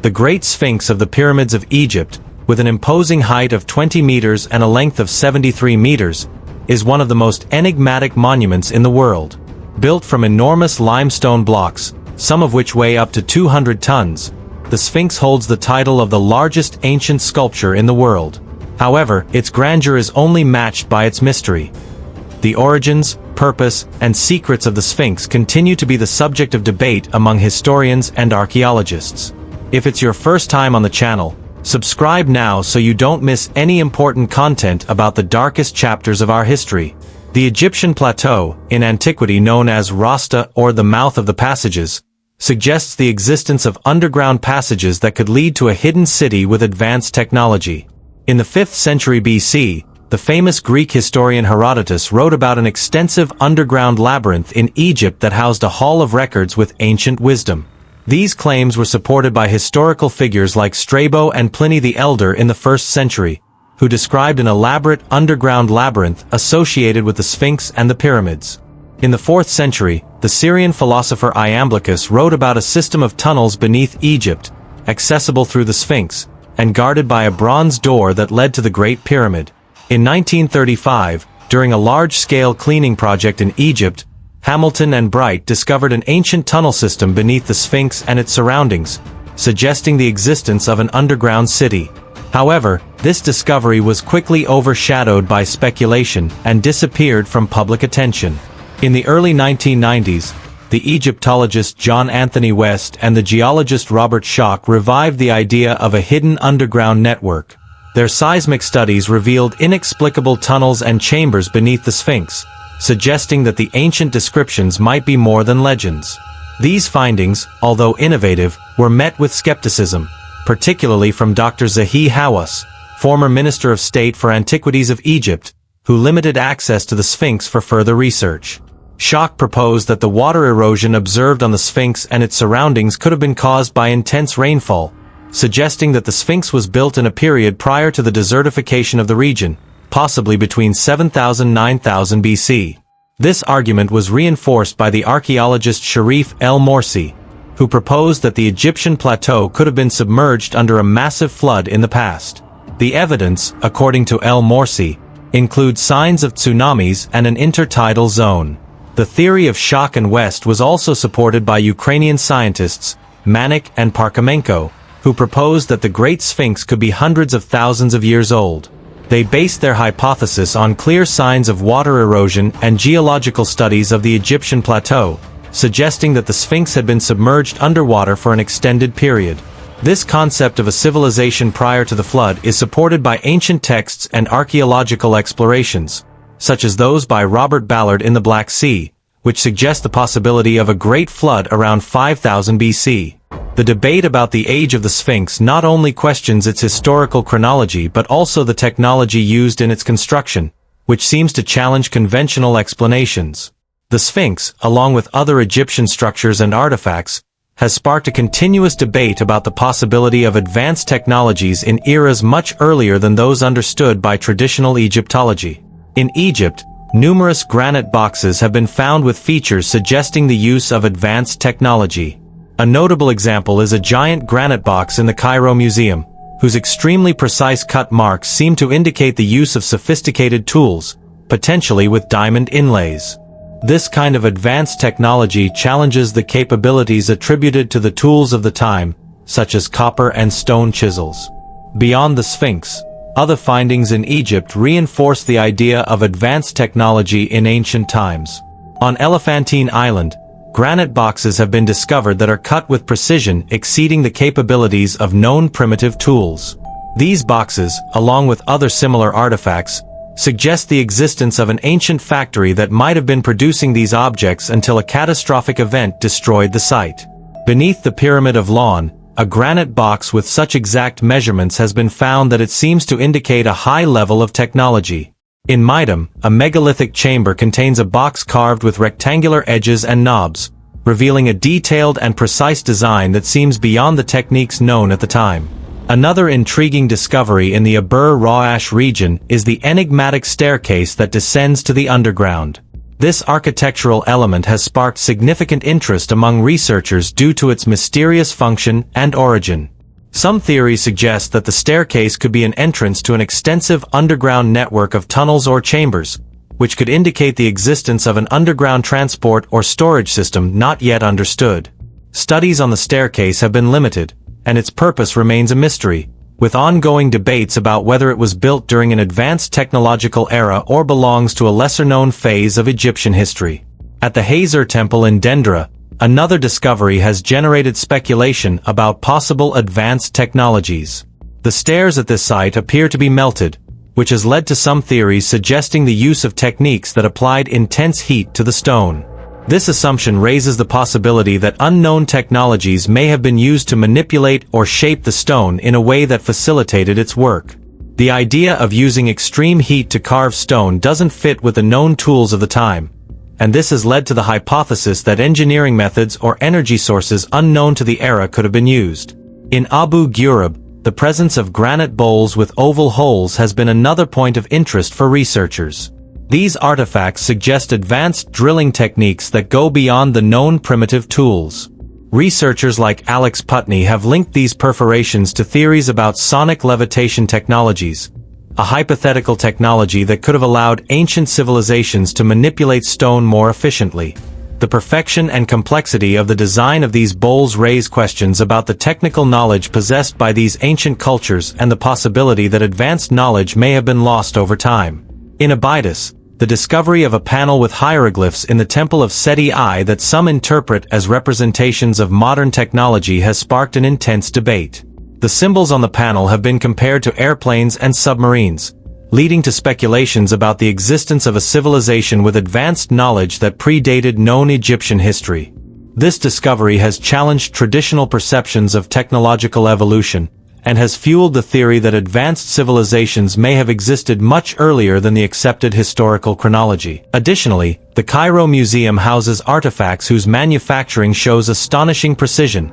The Great Sphinx of the Pyramids of Egypt, with an imposing height of 20 meters and a length of 73 meters, is one of the most enigmatic monuments in the world. Built from enormous limestone blocks, some of which weigh up to 200 tons, the Sphinx holds the title of the largest ancient sculpture in the world. However, its grandeur is only matched by its mystery. The origins, purpose, and secrets of the Sphinx continue to be the subject of debate among historians and archaeologists. If it's your first time on the channel, subscribe now so you don't miss any important content about the darkest chapters of our history. The Egyptian plateau, in antiquity known as Rasta or the mouth of the passages, suggests the existence of underground passages that could lead to a hidden city with advanced technology. In the 5th century BC, the famous Greek historian Herodotus wrote about an extensive underground labyrinth in Egypt that housed a hall of records with ancient wisdom. These claims were supported by historical figures like Strabo and Pliny the Elder in the 1st century, who described an elaborate underground labyrinth associated with the Sphinx and the pyramids. In the 4th century, the Syrian philosopher Iamblichus wrote about a system of tunnels beneath Egypt, accessible through the Sphinx, and guarded by a bronze door that led to the Great Pyramid. In 1935, during a large-scale cleaning project in Egypt, Hamilton and Bright discovered an ancient tunnel system beneath the Sphinx and its surroundings, suggesting the existence of an underground city. However, this discovery was quickly overshadowed by speculation and disappeared from public attention. In the early 1990s, the Egyptologist John Anthony West and the geologist Robert Schoch revived the idea of a hidden underground network. Their seismic studies revealed inexplicable tunnels and chambers beneath the Sphinx, suggesting that the ancient descriptions might be more than legends. These findings, although innovative, were met with skepticism, particularly from Dr. Zahi Hawass, former Minister of State for Antiquities of Egypt, who limited access to the Sphinx for further research. Schoch proposed that the water erosion observed on the Sphinx and its surroundings could have been caused by intense rainfall, suggesting that the Sphinx was built in a period prior to the desertification of the region, possibly between 7000 and 9000 BC. This argument was reinforced by the archaeologist Sharif El-Morsi, who proposed that the Egyptian plateau could have been submerged under a massive flood in the past. The evidence, according to El-Morsi, includes signs of tsunamis and an intertidal zone. The theory of Schoch and West was also supported by Ukrainian scientists, Manik and Parkhomenko, who proposed that the Great Sphinx could be hundreds of thousands of years old. They based their hypothesis on clear signs of water erosion and geological studies of the Egyptian plateau, suggesting that the Sphinx had been submerged underwater for an extended period. This concept of a civilization prior to the flood is supported by ancient texts and archaeological explorations, such as those by Robert Ballard in the Black Sea, which suggest the possibility of a great flood around 5000 BC. The debate about the age of the Sphinx not only questions its historical chronology but also the technology used in its construction, which seems to challenge conventional explanations. The Sphinx, along with other Egyptian structures and artifacts, has sparked a continuous debate about the possibility of advanced technologies in eras much earlier than those understood by traditional Egyptology. In Egypt, numerous granite boxes have been found with features suggesting the use of advanced technology. A notable example is a giant granite box in the Cairo Museum, whose extremely precise cut marks seem to indicate the use of sophisticated tools, potentially with diamond inlays. This kind of advanced technology challenges the capabilities attributed to the tools of the time, such as copper and stone chisels. Beyond the Sphinx, other findings in Egypt reinforce the idea of advanced technology in ancient times. On Elephantine Island, granite boxes have been discovered that are cut with precision exceeding the capabilities of known primitive tools. These boxes, along with other similar artifacts, suggest the existence of an ancient factory that might have been producing these objects until a catastrophic event destroyed the site. Beneath the Pyramid of Laon, a granite box with such exact measurements has been found that it seems to indicate a high level of technology. In Mitam, a megalithic chamber contains a box carved with rectangular edges and knobs, revealing a detailed and precise design that seems beyond the techniques known at the time. Another intriguing discovery in the Abur Rawash region is the enigmatic staircase that descends to the underground. This architectural element has sparked significant interest among researchers due to its mysterious function and origin. Some theories suggest that the staircase could be an entrance to an extensive underground network of tunnels or chambers, which could indicate the existence of an underground transport or storage system not yet understood. Studies on the staircase have been limited, and its purpose remains a mystery, with ongoing debates about whether it was built during an advanced technological era or belongs to a lesser-known phase of Egyptian history. At the Hazar Temple in Dendra, another discovery has generated speculation about possible advanced technologies. The stairs at this site appear to be melted, which has led to some theories suggesting the use of techniques that applied intense heat to the stone. This assumption raises the possibility that unknown technologies may have been used to manipulate or shape the stone in a way that facilitated its work. The idea of using extreme heat to carve stone doesn't fit with the known tools of the time, and this has led to the hypothesis that engineering methods or energy sources unknown to the era could have been used. In Abu Ghurab, the presence of granite bowls with oval holes has been another point of interest for researchers. These artifacts suggest advanced drilling techniques that go beyond the known primitive tools. Researchers like Alex Putney have linked these perforations to theories about sonic levitation technologies, a hypothetical technology that could have allowed ancient civilizations to manipulate stone more efficiently. The perfection and complexity of the design of these bowls raise questions about the technical knowledge possessed by these ancient cultures and the possibility that advanced knowledge may have been lost over time. In Abydos, the discovery of a panel with hieroglyphs in the Temple of Seti I that some interpret as representations of modern technology has sparked an intense debate. The symbols on the panel have been compared to airplanes and submarines, leading to speculations about the existence of a civilization with advanced knowledge that predated known Egyptian history. This discovery has challenged traditional perceptions of technological evolution, and has fueled the theory that advanced civilizations may have existed much earlier than the accepted historical chronology. Additionally, the Cairo Museum houses artifacts whose manufacturing shows astonishing precision,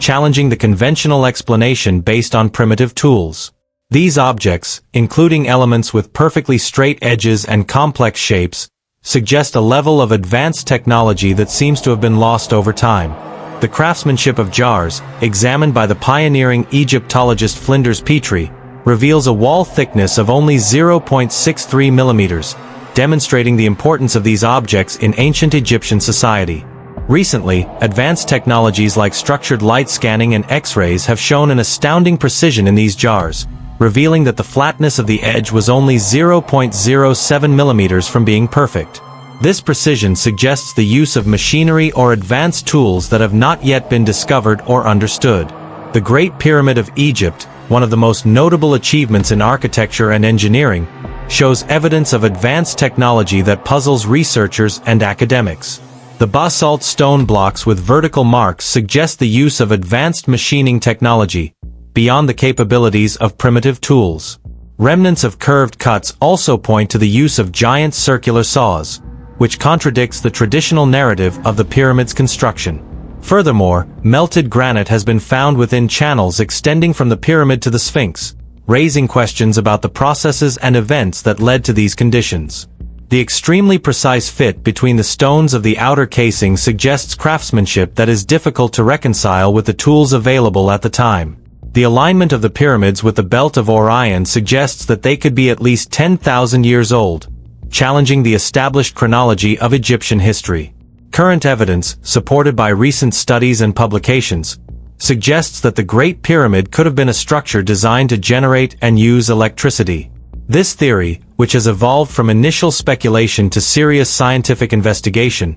challenging the conventional explanation based on primitive tools. These objects, including elements with perfectly straight edges and complex shapes, suggest a level of advanced technology that seems to have been lost over time. The craftsmanship of jars, examined by the pioneering Egyptologist Flinders Petrie, reveals a wall thickness of only 0.63 millimeters, demonstrating the importance of these objects in ancient Egyptian society. Recently, advanced technologies like structured light scanning and X-rays have shown an astounding precision in these jars, revealing that the flatness of the edge was only 0.07 millimeters from being perfect. This precision suggests the use of machinery or advanced tools that have not yet been discovered or understood. The Great Pyramid of Egypt, one of the most notable achievements in architecture and engineering, shows evidence of advanced technology that puzzles researchers and academics. The basalt stone blocks with vertical marks suggest the use of advanced machining technology, beyond the capabilities of primitive tools. Remnants of curved cuts also point to the use of giant circular saws, which contradicts the traditional narrative of the pyramid's construction. Furthermore, melted granite has been found within channels extending from the pyramid to the Sphinx, raising questions about the processes and events that led to these conditions. The extremely precise fit between the stones of the outer casing suggests craftsmanship that is difficult to reconcile with the tools available at the time. The alignment of the pyramids with the Belt of Orion suggests that they could be at least 10,000 years old, challenging the established chronology of Egyptian history. Current evidence, supported by recent studies and publications, suggests that the Great Pyramid could have been a structure designed to generate and use electricity. This theory, which has evolved from initial speculation to serious scientific investigation,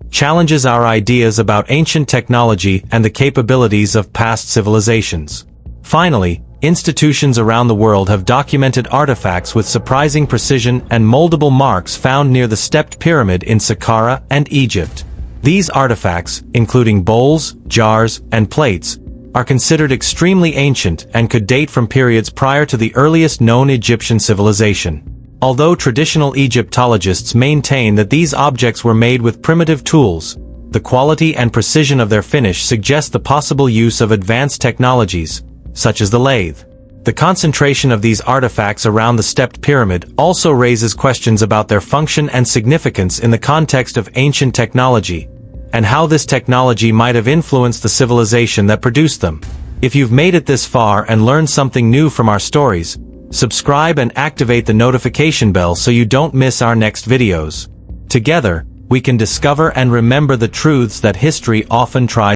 challenges our ideas about ancient technology and the capabilities of past civilizations. Finally, institutions around the world have documented artifacts with surprising precision and moldable marks found near the stepped pyramid in Saqqara and Egypt. These artifacts, including bowls, jars, and plates, are considered extremely ancient and could date from periods prior to the earliest known Egyptian civilization. Although traditional Egyptologists maintain that these objects were made with primitive tools, the quality and precision of their finish suggest the possible use of advanced technologies, such as the lathe. The concentration of these artifacts around the stepped pyramid also raises questions about their function and significance in the context of ancient technology, and how this technology might have influenced the civilization that produced them. If you've made it this far and learned something new from our stories, subscribe and activate the notification bell so you don't miss our next videos. Together, we can discover and remember the truths that history often tries